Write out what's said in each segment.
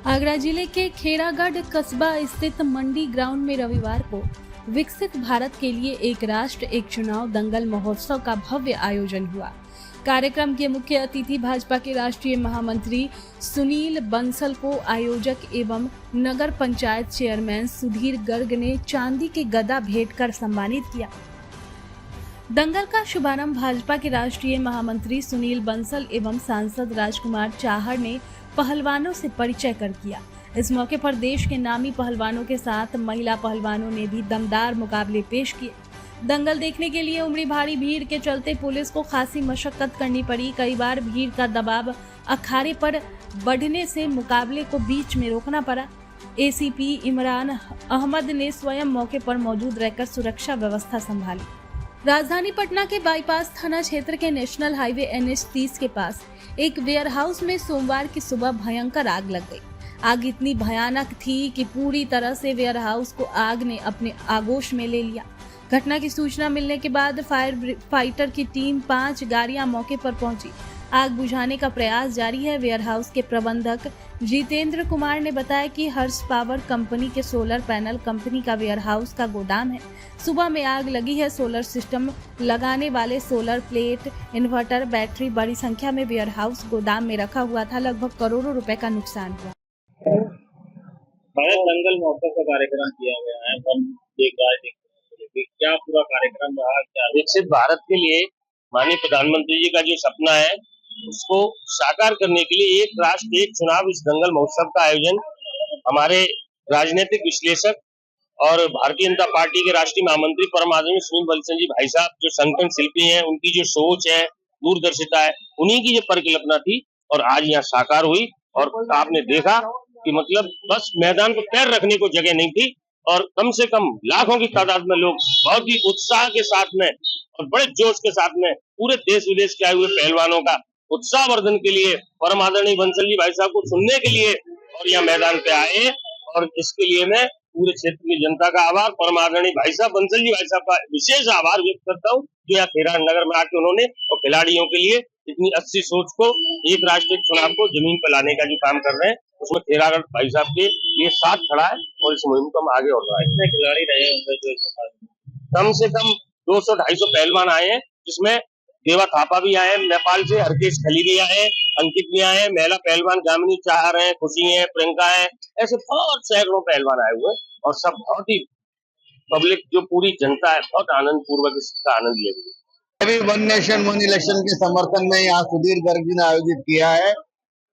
आगरा जिले के खेरागढ़ कस्बा स्थित मंडी ग्राउंड में रविवार को विकसित भारत के लिए एक राष्ट्र एक चुनाव दंगल महोत्सव का भव्य आयोजन हुआ। कार्यक्रम के मुख्य अतिथि भाजपा के राष्ट्रीय महामंत्री सुनील बंसल को आयोजक एवं नगर पंचायत चेयरमैन सुधीर गर्ग ने चांदी के गदा भेंट कर सम्मानित किया। दंगल का शुभारंभ भाजपा के राष्ट्रीय महामंत्री सुनील बंसल एवं सांसद राजकुमार चाहर ने पहलवानों से परिचय कर किया। इस मौके पर देश के नामी पहलवानों के साथ महिला पहलवानों ने भी दमदार मुकाबले पेश किए। दंगल देखने के लिए उमड़ी भारी भीड़ के चलते पुलिस को खासी मशक्कत करनी पड़ी। कई बार भीड़ का दबाव अखाड़े पर बढ़ने से मुकाबले को बीच में रोकना पड़ा। एसीपी इमरान अहमद ने स्वयं मौके पर मौजूद रहकर सुरक्षा व्यवस्था संभाली। राजधानी पटना के बाईपास थाना क्षेत्र के नेशनल हाईवे NH 30 के पास एक वेयरहाउस में सोमवार की सुबह भयंकर आग लग गई। आग इतनी भयानक थी कि पूरी तरह से वेयरहाउस को आग ने अपने आगोश में ले लिया। घटना की सूचना मिलने के बाद फायर फाइटर की टीम 5 गाड़ियां मौके पर पहुंची। आग बुझाने का प्रयास जारी है। वेयरहाउस के प्रबंधक जितेंद्र कुमार ने बताया कि हर्ष पावर कंपनी के सोलर पैनल कंपनी का वेयरहाउस का गोदाम है। सुबह में आग लगी है। सोलर सिस्टम लगाने वाले सोलर प्लेट, इन्वर्टर, बैटरी बड़ी संख्या में वेयरहाउस गोदाम में रखा हुआ था। लगभग करोड़ों रुपए का नुकसान हुआ। भारत दंगल महोत्सव का कार्यक्रम किया गया है। क्या पूरा कार्यक्रम रहा? क्या विकसित भारत के लिए माननीय प्रधानमंत्री जी का जो सपना है उसको साकार करने के लिए एक राष्ट्र एक चुनाव इस दंगल महोत्सव का आयोजन हमारे राजनीतिक विश्लेषक और भारतीय जनता पार्टी के राष्ट्रीय महामंत्री परम आदरणीय सुनील बंसल जी भाई साहब जो संगठन शिल्पी हैं, उनकी जो सोच है, दूरदर्शिता है, उन्हीं की जो परिकल्पना थी और आज यहाँ साकार हुई। और आपने देखा कि मतलब बस मैदान पर पैर रखने को जगह नहीं थी और कम से कम लाखों की तादाद में लोग बहुत ही उत्साह के साथ में और बड़े जोश के साथ में पूरे देश विदेश के आए हुए पहलवानों का उत्साहवर्धन के लिए परम आदरणीय बंसल जी भाई साहब को सुनने के लिए और यहाँ मैदान पे आए। और इसके लिए मैं पूरे क्षेत्र की जनता का आभार, परम आदरणीय भाई साहब बंसल जी भाई साहब का विशेष आभार व्यक्त करता हूँ जो यहाँ खेरागढ़ नगर में आके उन्होंने और खिलाड़ियों के लिए इतनी अच्छी सोच को एक राष्ट्रीय चुनाव को जमीन पर लाने का जो काम कर रहे हैं उसमें खेरागढ़ भाई साहब के लिए साथ खड़ा है और इस मुहिम को हम आगे और बढ़ाएं। कितने खिलाड़ी रहे होंगे? कम से कम 200-250 पहलवान आए हैं, जिसमें देवा थापा भी आए, नेपाल से हरकेश खली भी आए, अंकित भी आए, महिला पहलवान गामिनी चाहर है, खुशी है, प्रियंका है, ऐसे बहुत सैकड़ों पहलवान आए हुए और सब बहुत ही पब्लिक जो पूरी जनता है बहुत आनंद पूर्वक इसका आनंद ले रही है। अभी वन नेशन वन इलेक्शन के समर्थन में यहाँ सुधीर गर्ग जी ने आयोजित किया है।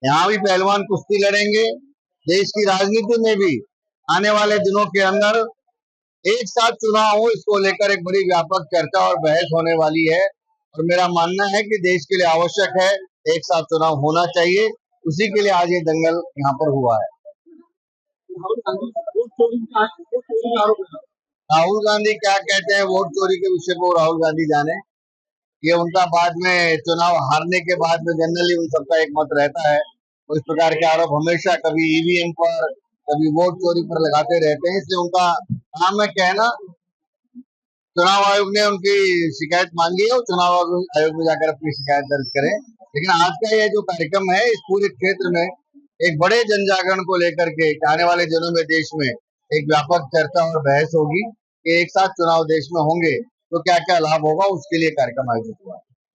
यहाँ भी पहलवान कुश्ती लड़ेंगे। देश की राजनीति में भी आने वाले दिनों के अंदर एक साथ चुनाव हो, इसको लेकर एक बड़ी व्यापक चर्चा और बहस होने वाली है और मेरा मानना है कि देश के लिए आवश्यक है एक साथ चुनाव होना चाहिए। उसी के लिए आज ये दंगल यहाँ पर हुआ है। राहुल गांधी क्या कहते हैं वोट चोरी के विषय को राहुल गांधी जाने। ये उनका बाद में चुनाव हारने के बाद में जनरली उन सबका एक मत रहता है। तो इस प्रकार के आरोप हमेशा कभी ईवीएम पर कभी वोट चोरी पर लगाते रहते हैं। इसलिए उनका काम है कहना। चुनाव आयोग ने उनकी शिकायत मांगी है और चुनाव आयोग में जाकर अपनी शिकायत दर्ज करें। लेकिन आज का ये जो कार्यक्रम है इस पूरे क्षेत्र में एक बड़े जन जागरण को लेकर के आने वाले दिनों में देश में एक व्यापक चर्चा और बहस होगी कि एक साथ चुनाव देश में होंगे तो क्या क्या लाभ होगा, उसके लिए कार्यक्रम आयोजित हुआ।